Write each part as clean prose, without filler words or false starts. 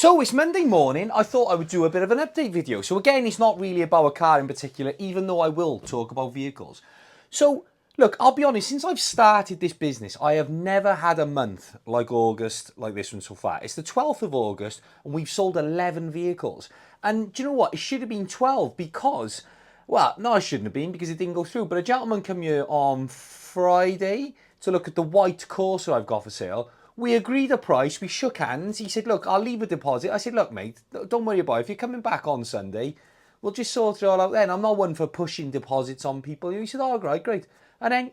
So it's Monday morning, I thought I would do a bit of an update video. So again, it's not really about a car in particular, even though I will talk about vehicles. So look, I'll be honest, since I've started this business, I have never had a month like August, like this one so far. It's the 12th of August and we've sold 11 vehicles. And do you know what? It should have been 12 because, well, no, it shouldn't have been because it didn't go through. But a gentleman came here on Friday to look at the white Corsa I've got for sale. We agreed a price, we shook hands. He said, look, I'll leave a deposit. I said, look, mate, don't worry about it. If you're coming back on Sunday, we'll just sort it all out then. I'm not one for pushing deposits on people. He said, oh, great. And then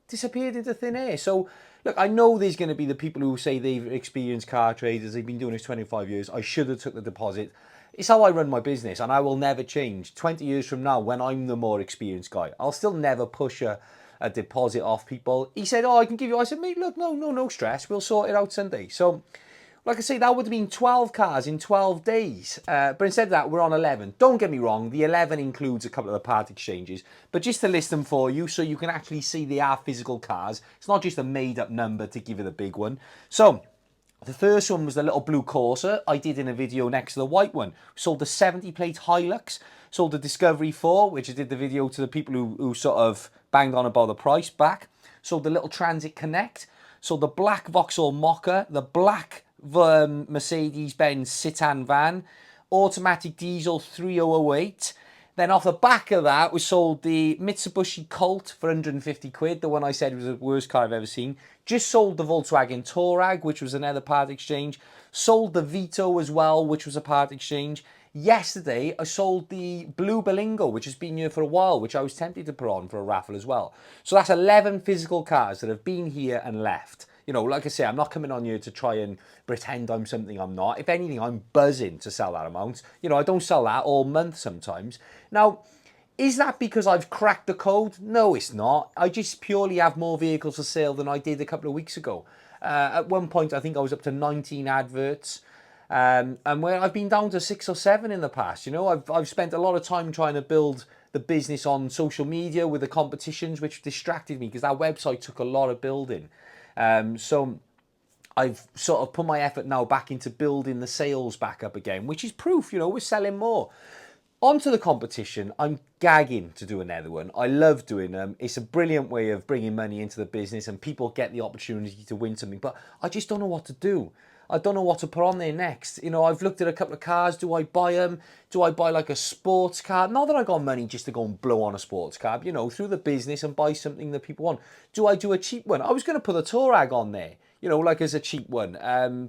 disappeared into thin air. So, look, I know there's going to be the people who say they've experienced car traders. They've been doing this 25 years. I should have took the deposit. It's how I run my business and I will never change. 20 years from now, when I'm the more experienced guy, I'll still never push a deposit off people. He said, oh, I can give you. I said, mate, look, no stress. We'll sort it out Sunday. So, like I say, that would have been 12 cars in 12 days. But instead of that, we're on 11. Don't get me wrong, the 11 includes a couple of the part exchanges. But just to list them for you so you can actually see they are physical cars. It's not just a made-up number to give you the big one. So, the first one was the little blue Corsa I did in a video next to the white one. Sold the 70 plate Hilux. Sold the Discovery 4, which I did the video to the people who sort of banged on about the price back. Sold the little Transit Connect. Sold the black Vauxhall Mocha. The black Mercedes-Benz Citan van. Automatic diesel 3008. Then off the back of that, we sold the Mitsubishi Colt for 150 quid, the one I said was the worst car I've ever seen. Just sold the Volkswagen Touareg, which was another part exchange. Sold the Vito as well, which was a part exchange. Yesterday, I sold the Blue Berlingo, which has been here for a while, which I was tempted to put on for a raffle as well. So that's 11 physical cars that have been here and left. You know, like I say, I'm not coming on here to try and pretend I'm something I'm not. If anything, I'm buzzing to sell that amount. You know, I don't sell that all month sometimes. Now, is that because I've cracked the code? No, it's not. I just purely have more vehicles for sale than I did a couple of weeks ago. At one point, I think I was up to 19 adverts. And where I've been down to 6 or 7 in the past. You know, I've spent a lot of time trying to build the business on social media with the competitions, which distracted me because that website took a lot of building. So I've sort of put my effort now back into building the sales back up again, which is proof, you know, we're selling more. Onto the competition, I'm gagging to do another one. I love doing them. It's a brilliant way of bringing money into the business and people get the opportunity to win something, but I just don't know what to do. I don't know what to put on there next. You know, I've looked at a couple of cars. Do I buy them? Do I buy like a sports car? Not that I got money just to go and blow on a sports car, you know, through the business and buy something that people want. Do I do a cheap one? I was going to put a Touareg on there, you know, like as a cheap one.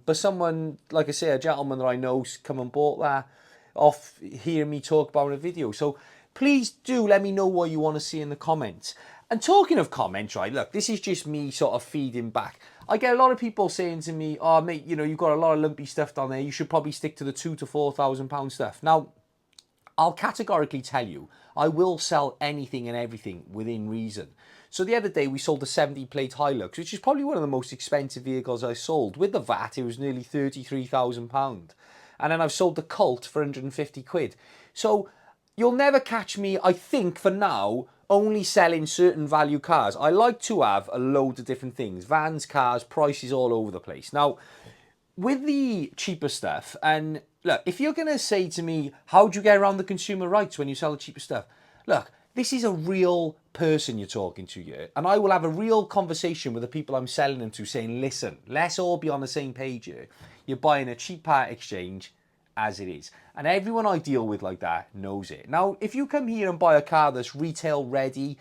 But someone, like I say, a gentleman that I know come and bought that off hearing me talk about in a video. So please do let me know what you want to see in the comments. And talking of comments, right, look, this is just me sort of feeding back. I get a lot of people saying to me, oh, mate, you know, you've got a lot of lumpy stuff down there. You should probably stick to the £2,000 to £4,000 stuff. Now, I'll categorically tell you, I will sell anything and everything within reason. So the other day we sold a 70 plate Hilux, which is probably one of the most expensive vehicles I sold. With the VAT, it was nearly £33,000. And then I've sold the Colt for 150 quid. So you'll never catch me, I think, for now, only selling certain value cars. I like to have a load of different things. Vans, cars, prices all over the place. Now, with the cheaper stuff, and look, if you're going to say to me, how do you get around the consumer rights when you sell the cheaper stuff? Look, this is a real person you're talking to here. And I will have a real conversation with the people I'm selling them to saying, listen, let's all be on the same page here. You're buying a cheap part exchange as it is. And everyone I deal with like that knows it. Now, if you come here and buy a car that's retail ready,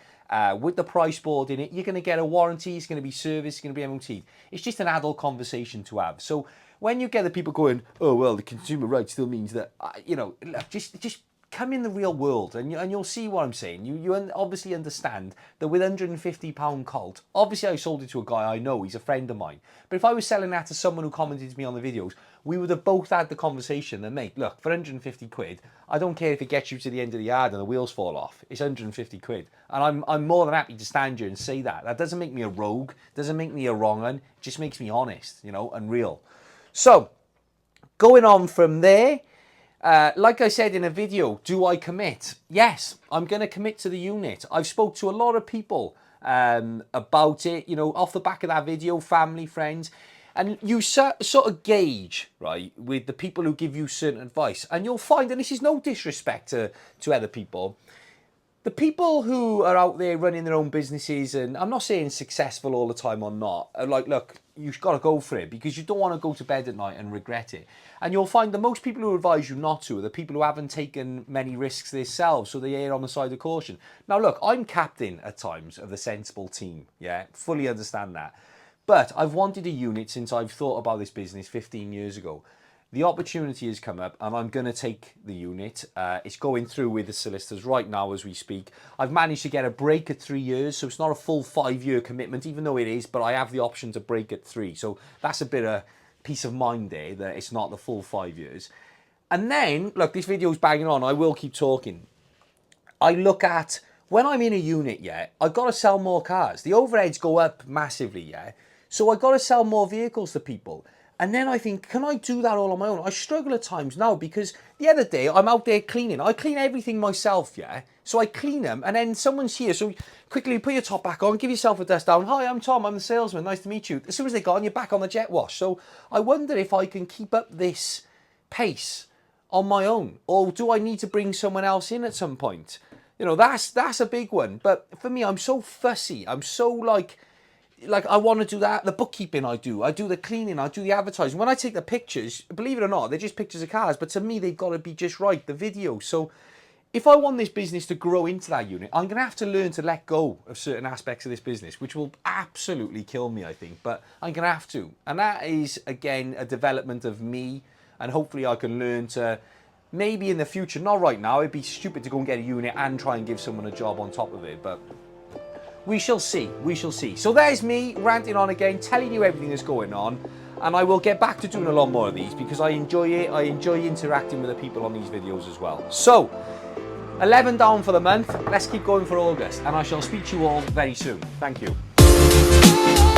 with the price board in it, you're going to get a warranty, it's going to be serviced, it's going to be MOT. It's just an adult conversation to have. So when you get the people going, oh, well, the consumer right still means that, you know, just come in the real world and you'll see what I'm saying. You obviously understand that with £150 Colt, obviously I sold it to a guy I know, he's a friend of mine. But if I was selling that to someone who commented to me on the videos, we would have both had the conversation that, mate, look, for 150 quid, I don't care if it gets you to the end of the yard and the wheels fall off. It's 150 quid. And I'm more than happy to stand here and say that. That doesn't make me a rogue, doesn't make me a wrong one, it just makes me honest, you know, and real. So, going on from there, like I said in a video, do I commit? Yes, I'm going to commit to the unit. I've spoke to a lot of people about it, you know, off the back of that video, family, friends. And you sort of gauge, right, with the people who give you certain advice. And you'll find, and this is no disrespect to other people, the people who are out there running their own businesses, and I'm not saying successful all the time or not, are like, look, you've got to go for it because you don't want to go to bed at night and regret it. And you'll find the most people who advise you not to are the people who haven't taken many risks themselves, so they err on the side of caution. Now, look, I'm captain at times of the sensible team, yeah, fully understand that. But I've wanted a unit since I've thought about this business 15 years ago. The opportunity has come up and I'm going to take the unit. It's going through with the solicitors right now as we speak. I've managed to get a break at 3 years, so it's not a full 5-year commitment, even though it is, but I have the option to break at 3. So that's a bit of peace of mind there, that it's not the full 5 years. And then, look, this video's banging on. I will keep talking. I look at, when I'm in a unit, yeah, I've got to sell more cars. The overheads go up massively, yeah. So I've got to sell more vehicles to people. And then I think, can I do that all on my own? I struggle at times now because the other day I'm out there cleaning. I clean everything myself, yeah? So I clean them and then someone's here. So quickly put your top back on, give yourself a dust down. Hi, I'm Tom, I'm the salesman. Nice to meet you. As soon as they go on, you're back on the jet wash. So I wonder if I can keep up this pace on my own, or do I need to bring someone else in at some point? You know, that's a big one. But for me, I'm so fussy. I'm so like I want to do that. The bookkeeping I do the cleaning, I do the advertising. When I take the pictures, believe it or not, they're just pictures of cars, but to me, they've got to be just right, the video. So if I want this business to grow into that unit, I'm going to have to learn to let go of certain aspects of this business, which will absolutely kill me, I think, but I'm going to have to. And that is, again, a development of me, and hopefully I can learn to, maybe in the future, not right now, it'd be stupid to go and get a unit and try and give someone a job on top of it, but we shall see, we shall see. So there's me ranting on again, telling you everything that's going on, and I will get back to doing a lot more of these because I enjoy it. I enjoy interacting with the people on these videos as well. So, 11 down for the month. Let's keep going for August, and I shall speak to you all very soon. Thank you.